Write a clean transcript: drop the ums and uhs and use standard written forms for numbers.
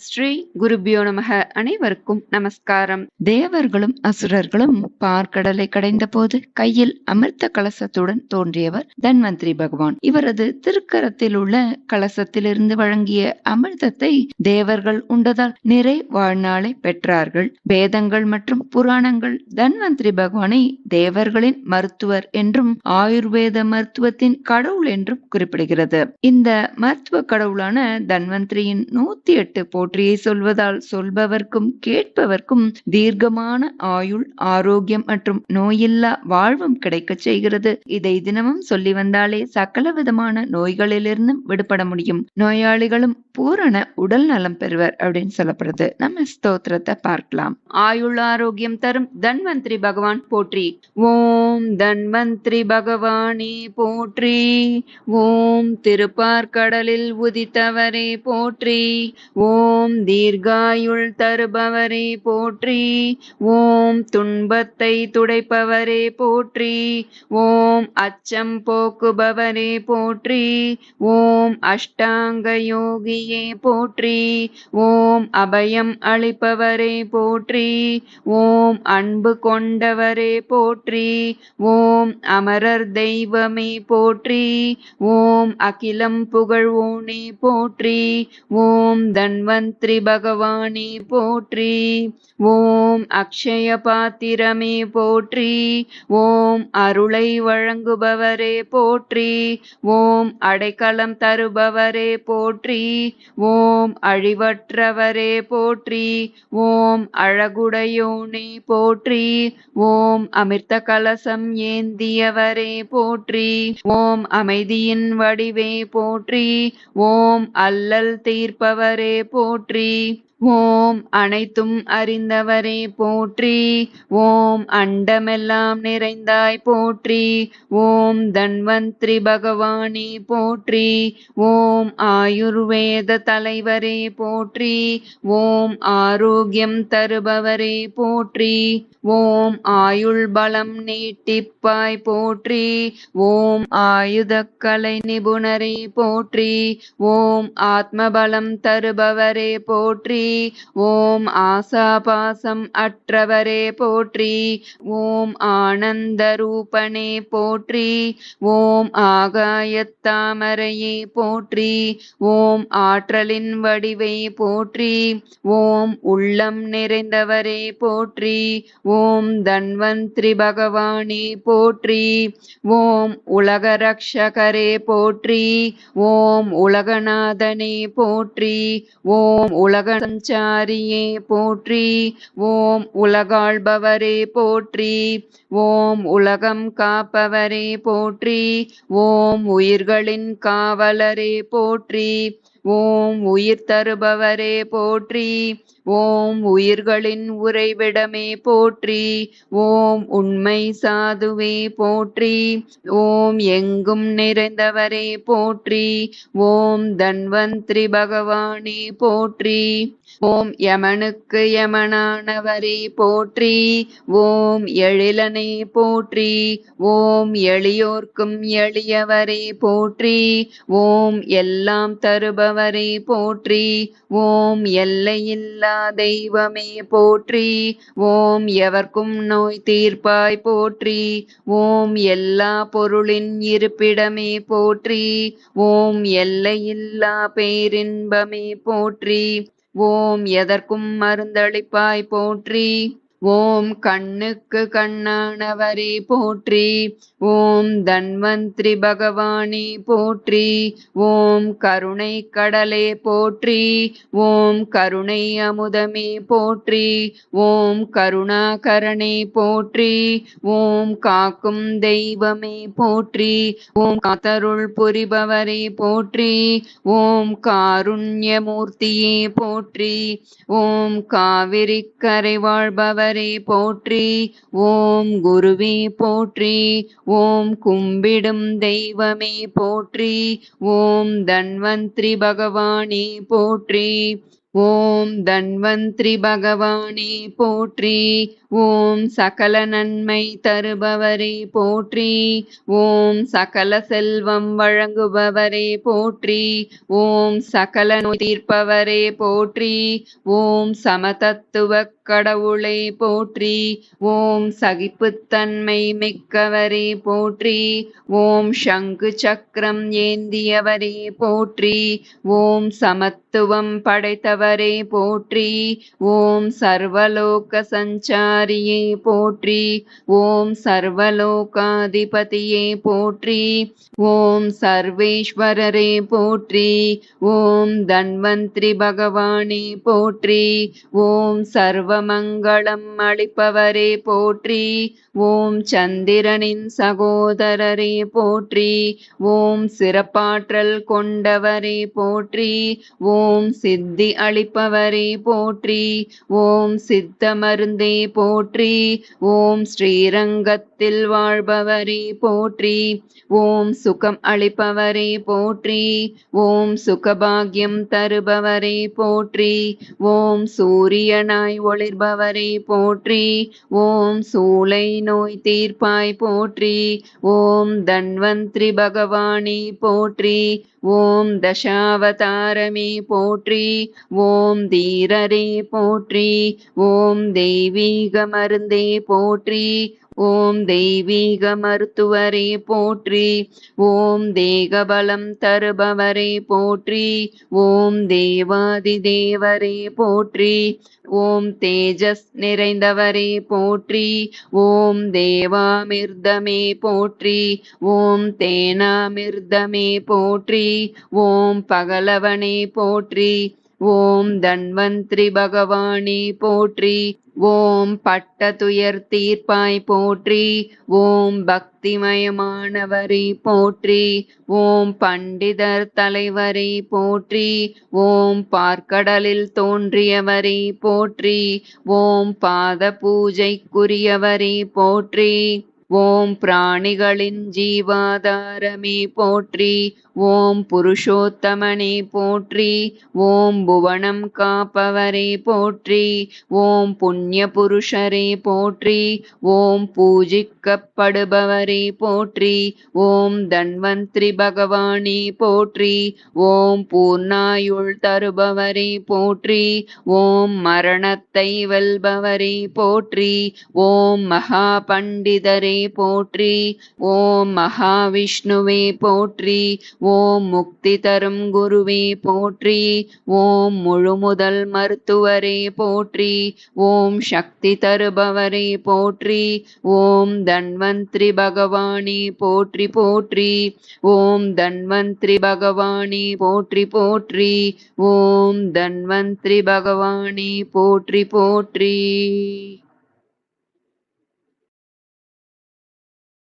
ஸ்ரீ குருபியோ நமக. அனைவருக்கும் நமஸ்காரம். தேவர்களும் அசுரர்களும் பார்க்கடலை கடைந்த போது கையில் அமிர்த கலசத்துடன் தோன்றியவர் தன்வந்திரி பகவான். இவரது திருக்கரத்தில் உள்ள கலசத்திலிருந்து வழங்கிய அமிர்தத்தை தேவர்கள் உண்டதால் நிறை வாழ்நாளை பெற்றார்கள். வேதங்கள் மற்றும் புராணங்கள் தன்வந்திரி பகவானை தேவர்களின் மருத்துவர் என்றும் ஆயுர்வேத மருத்துவத்தின் கடவுள் என்றும் குறிப்பிடுகிறது. இந்த மருத்துவ கடவுளான தன்வந்திரியின் 108 போற்றியை சொல்வதால் சொல்பவர்க்கும் கேட்பவர்க்கும் தீர்க்கமான ஆயுள், ஆரோக்கியம் மற்றும் நோயில்லா வாழ்வும் கிடைக்க செய்கிறது. இதை தினமும் சொல்லி வந்தாலே சகல விதமான நோய்களிலிருந்தும் விடுபட முடியும். நோயாளிகளும் பூரண உடல் நலம் பெறுவர் அப்படின்னு சொல்லப்படுது. நம்ம ஸ்தோத்திரத்தை பார்க்கலாம். ஆயுள் ஆரோக்கியம் தரும் தன்வந்திரி பகவான் போற்றி. ஓம் தன்வந்திரி பகவானே போற்றி. ஓம் திருப்பார்கடலில் உதித்தவரே போற்றி. ஓம் தீர்காயுள் தருபவரே போற்றி. ஓம் துன்பத்தை துடைப்பவரே போற்றி. ஓம் அச்சம் போக்குபவரே போற்றி. ஓம் அஷ்டாங்க யோகியே போற்றி. ஓம் அபயம் அளிப்பவரே போற்றி. ஓம் அன்பு கொண்டவரே போற்றி. ஓம் அமரர் தெய்வமே போற்றி. ஓம் அகிலம் புகழ்வோனே போற்றி. ஓம் தன்வந்திரி பகவானே போற்றி. ஓம் அக்ஷய பாத்திரமே போற்றி. ஓம் அருளை வழங்குபவரே போற்றி. ஓம் அடைக்கலம் தருபவரே போற்றி. ஓம் அழிவற்றவரே போற்றி. ஓம் அழகுடையோனே போற்றி. ஓம் அமிர்த கலசம் ஏந்தியவரே போற்றி. ஓம் அமைதியின் வடிவே போற்றி. ஓம் அல்லல் தீர்ப்பவரே போற்றி. ஓம் அனைத்தும் அறிந்தவரே போற்றி. ஓம் அண்டமெல்லாம் நிறைந்தாய் போற்றி. ஓம் தன்வந்திரி பகவானே போற்றி. ஓம் ஆயுர்வேத தலைவரே போற்றி. ஓம் ஆரோக்கியம் தருபவரே போற்றி. ஓம் ஆயுள் பலம் நீட்டிப்பாய் போற்றி. ஓம் ஆயுதக்கலை நிபுணரே போற்றி. ஓம் ஆத்மபலம் தருபவரே போற்றி. ஓம் ஆசாபாசம் அற்றவரே போற்றி. ஓம் ஆனந்த ரூபனே போற்றி. ஓம் ஆகாயத்தாமரையே போற்றி. ஓம் ஆற்றலின் வடிவை போற்றி. ஓம் உள்ளம் நிறைந்தவரே போற்றி. ஓம் தன்வந்திரி பகவானே போற்றி. ஓம் உலக ரக்ஷகரே போற்றி. ஓம் உலகநாதனே போற்றி. ஓம் உலக சஞ்சாரியே போற்றி. ஓம் உலகாள்பவரே போற்றி. ஓம் உலகம் காப்பவரே போற்றி. ஓம் உயிர்களின் காவலரே போற்றி. ஓம் உயிர் தருபவரே போற்றி. ஓம் உயிர்களின் உறைவிடமே போற்றி. ஓம் உண்மை சாதுவே போற்றி. ஓம் எங்கும் நிறைந்தவரே போற்றி. ஓம் தன்வந்திரி பகவானே போற்றி. ஓம் யமனுக்கு யமனானவரே போற்றி. ஓம் எழிலனே போற்றி. ஓம் எளியோர்க்கும் எளியவரே போற்றி. ஓம் எல்லாம் தருபவரே போற்றி. ஓம் எல்லையில்லா தெய்வமே போற்றி. ஓம் எவர்க்கும் நோய் தீர்ப்பாய் போற்றி. ஓம் எல்லா பொருளின் இருப்பிடமே போற்றி. ஓம் எல்லையில்லா பேரின்பமே போற்றி. ஓம் எதற்கும் மருந்தளிப்பாய் போற்றி. ஓம் கண்ணுக்கு கண்ணானவரே போற்றி. ஓம் தன்வந்திரி பகவானே போற்றி. ஓம் கருணை கடலே போற்றி. ஓம் கருணை அமுதமே போற்றி. ஓம் கருணாகரனே போற்றி. ஓம் காக்கும் தெய்வமே போற்றி. ஓம் காத்தருள் புரிபவரே போற்றி. ஓம் காருண்யமூர்த்தியே போற்றி. ஓம் காவிரி கரை வாழ்பவர் போற்றி. ஓம் குருவே போற்றி. ஓம் கும்பிடும் தெய்வமே போற்றி. ஓம் தன்வந்திரி பகவானே போற்றி. ஓம் தன்வந்திரி பகவானே போற்றி. ஓம் சகல நன்மை தருபவரே போற்றி. ஓம் சகல செல்வம் வழங்குபவரே போற்றி. ஓம் சகல நோய் தீர்ப்பவரே போற்றி. ஓம் சமதத்துவ கடவுளே போற்றி. ஓம் சகிப்புத்தன்மை மிக்கவரே போற்றி. ஓம் சங்கு சக்கரம் ஏந்தியவரே போற்றி. ஓம் சமத்துவம் படைத்தவரே போற்றி. ஓம் சர்வலோக சஞ்சாரியே போற்றி. ஓம் சர்வலோகாதிபதியே போற்றி. ஓம் சர்வேஸ்வரரே போற்றி. ஓம் தன்வந்திரி பகவானே போற்றி. ஓம் சர்வமங்களம் அளிப்பவரே போற்றி. ஓம் சந்திரனின் சகோதரரே போற்றி. ஓம் சிறப்பாற்றல் கொண்டவரே போற்றி. ஓம் சித்தி அளிப்பவரே போற்றி. ஓம் சித்த மருந்தே போற்றி. ஓம் ஸ்ரீரங்கத்தில் வாழ்பவரே போற்றி. ஓம் சுகம் அளிப்பவரே போற்றி. ஓம் சுகபாகியம் தருபவரே போற்றி. ஓம் சூரியனாய் ஒளிர்பவரே போற்றி. ஓம் சூளை நோய் தீர்ப்பாய் போற்றி. ஓம் தன்வந்திரி பகவானே போற்றி. ஓம் தசாவதாரமே போற்றி. ஓம் தீரரே போற்றி. ஓம் தெய்வீக மருந்தே போற்றி. ஓம் தெய்வீக மருத்துவரே போற்றி. ஓம் தேகபலம் தருபவரே போற்றி. ஓம் தேவாதி தேவரே போற்றி. ஓம் தேஜஸ் நிறைந்தவரே போற்றி. ஓம் தேவாமிர்தமே போற்றி. ஓம் தேனாமிர்தமே போற்றி. ஓம் பகலவனே போற்றி. ஓம் தன்வந்திரி பகவானே போற்றி. ஓம் பட்டதுயர் தீர்ப்பாய் போற்றி. ஓம் பக்திமயமானவரே போற்றி. ஓம் பண்டிதர் தலைவரே போற்றி. ஓம் பார்க்கடலில் தோன்றியவரே போற்றி. ஓம் பாத பூஜைக்குரியவரே போற்றி. ஓம் பிராணிகளின் ஜீவாதாரமே போற்றி. ஓம் புருஷோத்தமனே போற்றி. ஓம் புவனம் காப்பவரே போற்றி. ஓம் புண்ணிய புருஷரே போற்றி. ஓம் பூஜிக்கப்படுபவரே போற்றி. ஓம் தன்வந்திரி பகவானே போற்றி. ஓம் பூர்ணாயுள் தருபவரே போற்றி. ஓம் மரணத்தை வெல்பவரே போற்றி. ஓம் மகா பண்டிதரே போற்றி. ஓம் மகாவிஷ்ணுவே போற்றி. ஓம் முக்தி தரும் குருவே போற்றி. ஓம் முழுமுதல் மருத்துவரே போற்றி. ஓம் சக்தி தருபவரே போற்றி. ஓம் தன்வந்திரி பகவானே போற்றி போற்றி. ஓம் தன்வந்திரி பகவானே போற்றி போற்றி. ஓம் தன்வந்திரி பகவானே போற்றி போற்றி.